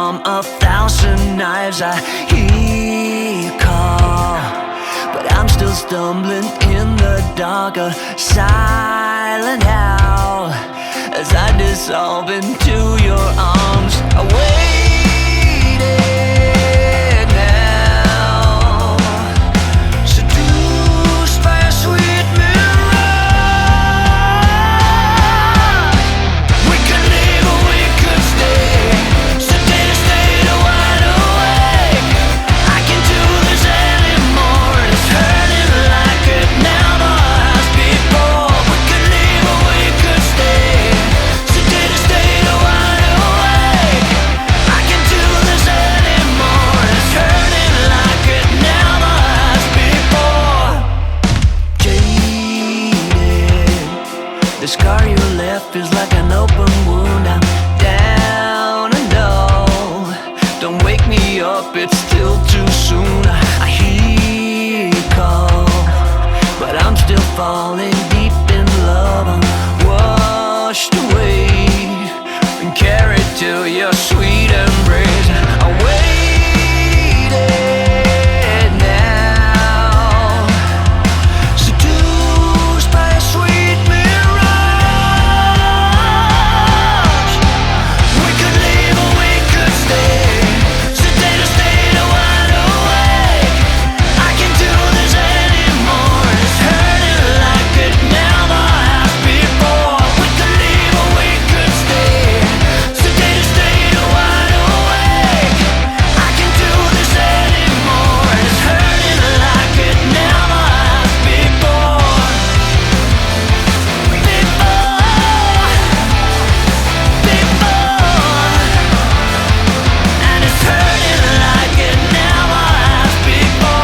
from 1,000 knives I hear call, but I'm still stumbling in the dark, a silent howl as I dissolve into your arms. I waited now, seduced by a sweet mirage. We could leave or we could stay, sedated, stayed wide awake. I can't do this anymore, it's hurting like it never has before. We could leave or we could stay, sedated, stayed wide awake. I can't do this anymore, it's hurting like it never has before. Jaded, the scar you left feels like an open wound. I'm down and low, don't wake me up, it's still too soon. I hear you call, but I'm still falling deep in love. I'm washed away and carried to your sweet embrace. I waited now, seduced by a sweet mirage. We could leave or we could stay, sedated, stayed wide awake. I can't do this anymore, it's hurting like it never has before. We could leave or we could stay, sedated, stayed wide awake. I can't do this anymore, it's hurting like it never has before. And it's hurting like it never has before.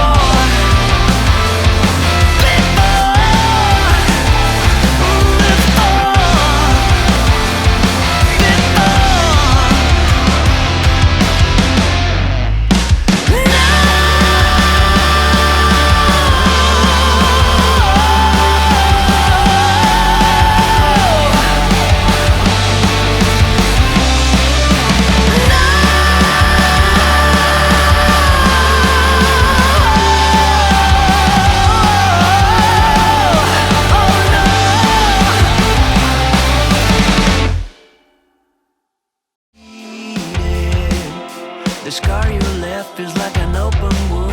The scar you left feels like an open wound.